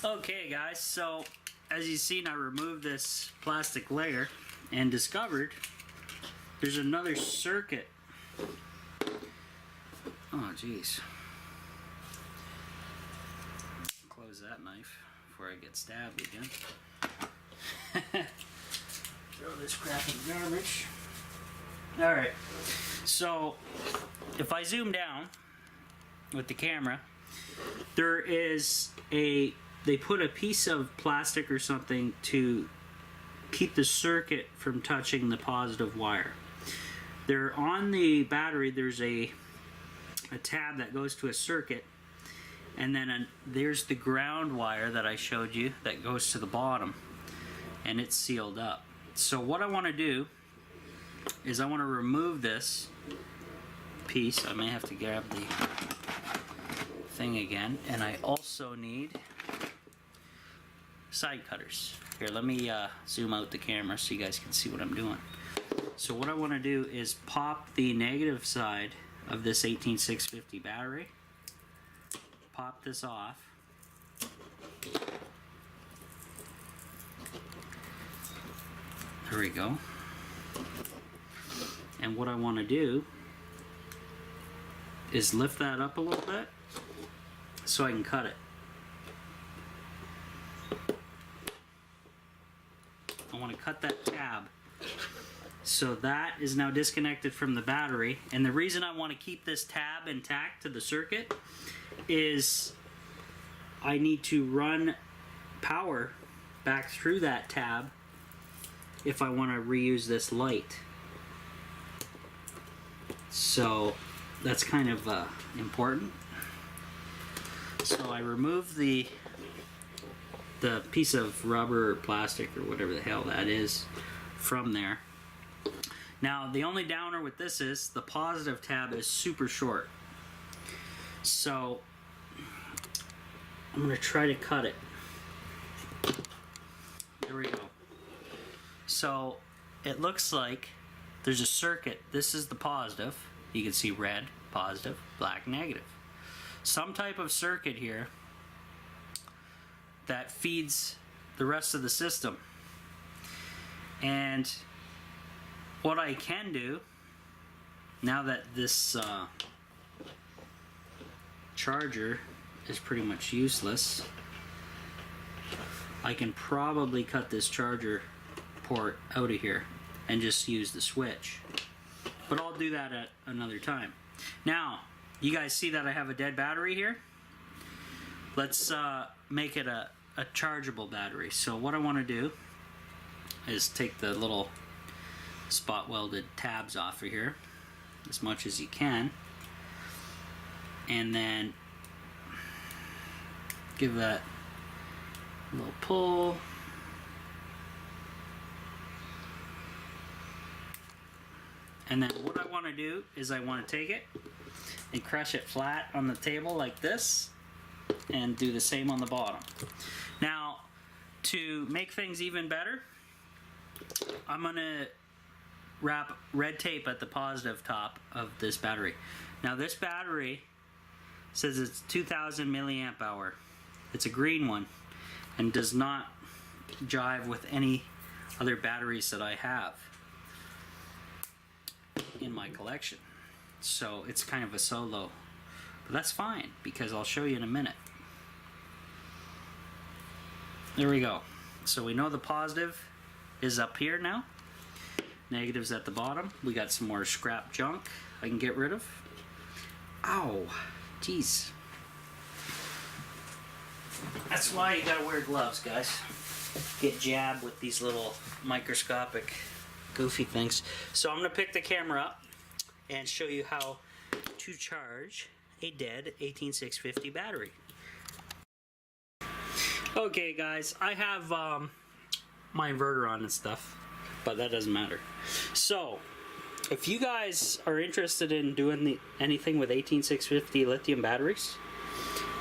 Okay guys, so as you've seen, I removed this plastic layer and discovered there's another circuit. Oh geez. Close that knife before I get stabbed again. Throw this crap in the garbage. Alright, so if I zoom down with the camera, there is they put a piece of plastic or something to keep the circuit from touching the positive wire. There on the battery, there's a tab that goes to a circuit, and then there's the ground wire that I showed you that goes to the bottom, and it's sealed up. So what I want to do is I want to remove this piece. I may have to grab the thing again, and I also need side cutters. Here, let me zoom out the camera so you guys can see what I'm doing. So what I want to do is pop the negative side of this 18650 battery, pop this off, there we go, and what I want to do is lift that up a little bit so I can cut it. I want to cut that tab. So that is now disconnected from the battery, and the reason I want to keep this tab intact to the circuit is I need to run power back through that tab if I want to reuse this light. So that's kind of important. So I remove the piece of rubber or plastic or whatever the hell that is from there. Now the only downer with this is the positive tab is super short. So I'm going to try to cut it. There we go. So it looks like there's a circuit. This is the positive. You can see red, positive, black, negative. Some type of circuit here that feeds the rest of the system. And what I can do, now that this charger is pretty much useless, I can probably cut this charger port out of here and just use the switch. But I'll do that at another time. Now, you guys see that I have a dead battery here? Let's make it a chargeable battery. So what I want to do is take the little spot welded tabs off of here as much as you can, and then give that a little pull. And then what I want to do is I want to take it and crush it flat on the table like this, and do the same on the bottom. Now, to make things even better, I'm going to wrap red tape at the positive top of this battery. Now this battery says it's 2000 milliamp hour. It's a green one and does not jive with any other batteries that I have in my collection. So it's kind of a solo, but that's fine because I'll show you in a minute. There we go. So we know the positive is up here now. Negative's at the bottom. We got some more scrap junk I can get rid of. Ow, jeez. That's why you gotta wear gloves, guys. Get jabbed with these little microscopic goofy things. So I'm gonna pick the camera up and show you how to charge a dead 18650 battery. Okay guys, I have my inverter on and stuff, but that doesn't matter. So if you guys are interested in doing anything with 18650 lithium batteries,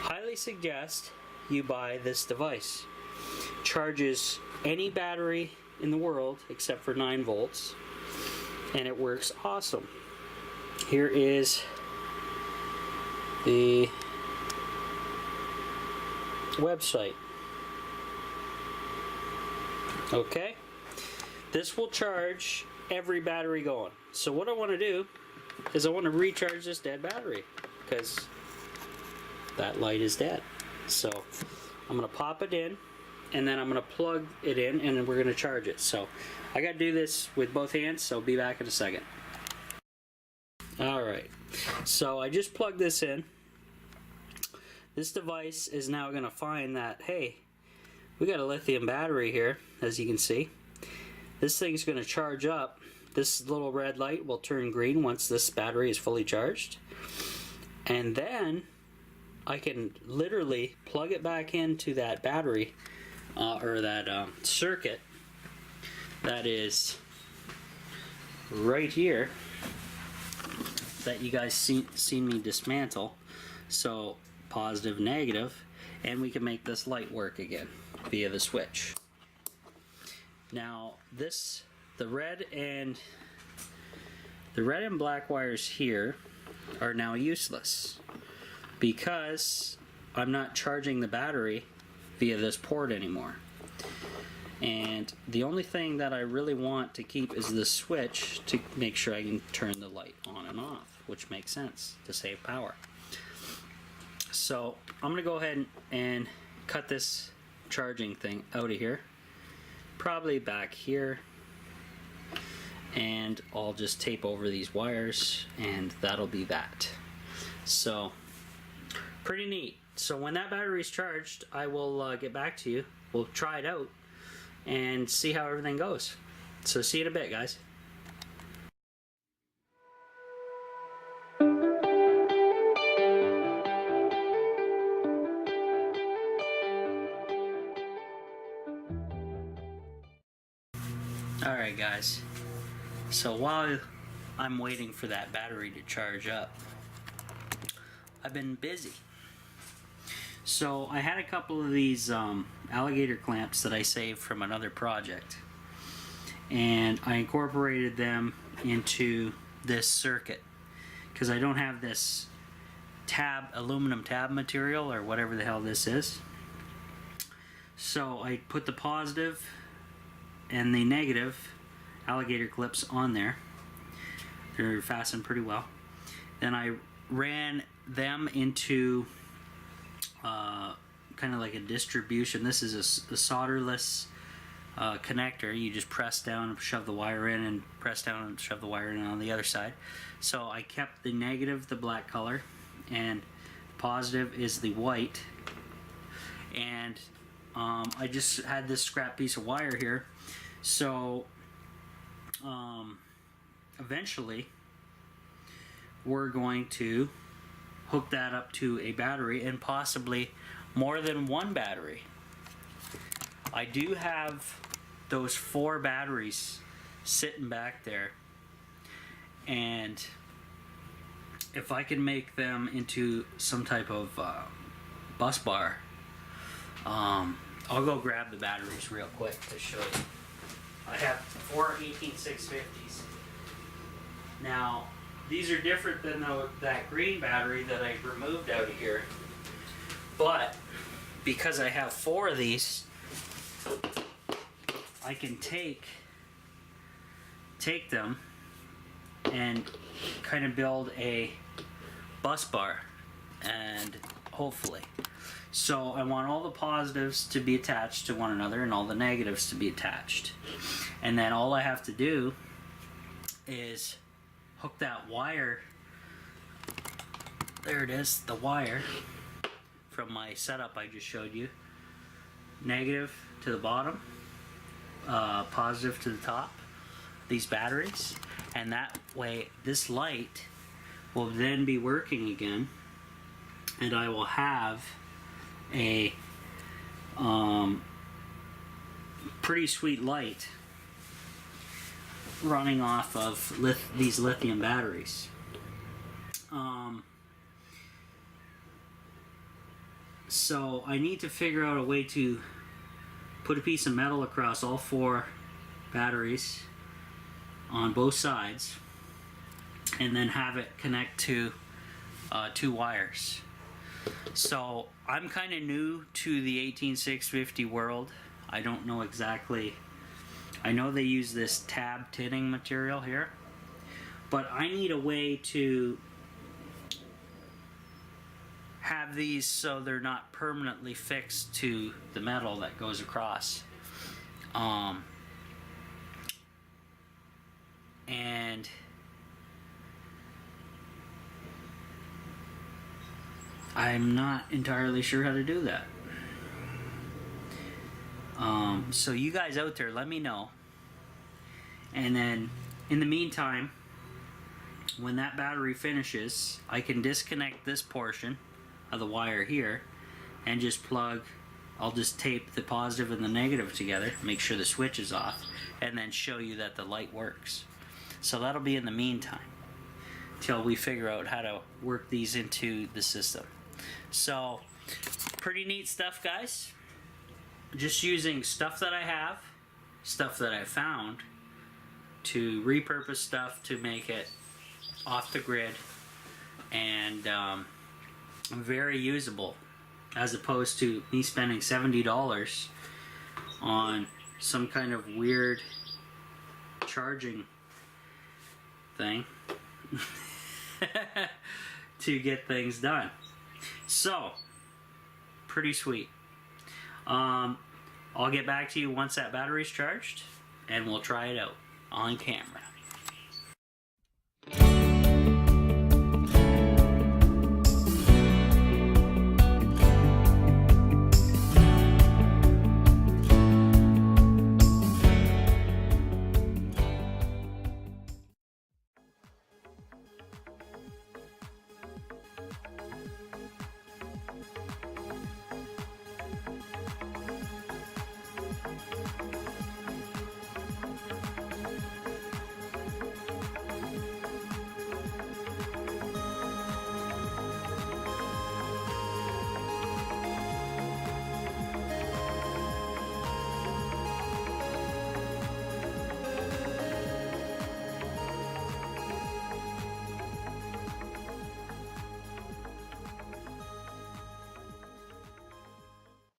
highly suggest you buy this device. Charges any battery in the world except for 9 volts, and it works awesome. Here is the website. Okay, this will charge every battery going. So what I want to do is I want to recharge this dead battery because that light is dead. So I'm going to pop it in and then I'm going to plug it in and then we're going to charge it. So I got to do this with both hands, so I'll be back in a second. Alright, so I just plugged this in. This device is now going to find that, hey, we got a lithium battery here, as you can see. This thing's going to charge up. This little red light will turn green once this battery is fully charged. And then I can literally plug it back into that battery or that circuit that is right here that you guys seen me dismantle. So positive, negative, and we can make this light work again via the switch. Now the red and black wires here are now useless because I'm not charging the battery via this port anymore. And the only thing that I really want to keep is the switch to make sure I can turn the light on and off, which makes sense to save power. So I'm going to go ahead and cut this charging thing out of here, probably back here, and I'll just tape over these wires and that'll be that. So pretty neat. So when that battery is charged, I will get back to you. We'll try it out and see how everything goes. So see you in a bit, guys. Alright guys, so while I'm waiting for that battery to charge up, I've been busy. So I had a couple of these alligator clamps that I saved from another project, and I incorporated them into this circuit because I don't have this aluminum tab material or whatever the hell this is. So I put the positive and the negative alligator clips on there. They're fastened pretty well. Then I ran them into kind of like a distribution. This is a solderless connector. You just press down and shove the wire in, and press down and shove the wire in on the other side. So I kept the negative the black color, and positive is the white. And I just had this scrap piece of wire here. So eventually we're going to hook that up to a battery, and possibly more than one battery. I do have those 4 batteries sitting back there, and if I can make them into some type of bus bar, I'll go grab the batteries real quick to show you. I have 4 18650s. Now, these are different than that green battery that I removed out of here, but because I have 4 of these, I can take them and kind of build a bus bar, and hopefully. So I want all the positives to be attached to one another and all the negatives to be attached. And then all I have to do is hook that wire. There it is, the wire from my setup I just showed you. Negative to the bottom, positive to the top, these batteries. And that way this light will then be working again, and I will have a pretty sweet light running off of these lithium batteries. So I need to figure out a way to put a piece of metal across all 4 batteries on both sides, and then have it connect to 2 wires. So I'm kind of new to the 18650 world. I don't know exactly I know they use this tab tinning material here, but I need a way to have these so they're not permanently fixed to the metal that goes across. And I'm not entirely sure how to do that. So you guys out there, let me know. And then in the meantime, when that battery finishes, I can disconnect this portion of the wire here and just plug, I'll just tape the positive and the negative together, make sure the switch is off, and then show you that the light works. So that'll be in the meantime till we figure out how to work these into the system. So pretty neat stuff, guys. Just using stuff that I have, stuff that I found, to repurpose stuff to make it off the grid and very usable, as opposed to me spending $70 on some kind of weird charging thing to get things done. So pretty sweet. I'll get back to you once that battery's charged and we'll try it out on camera.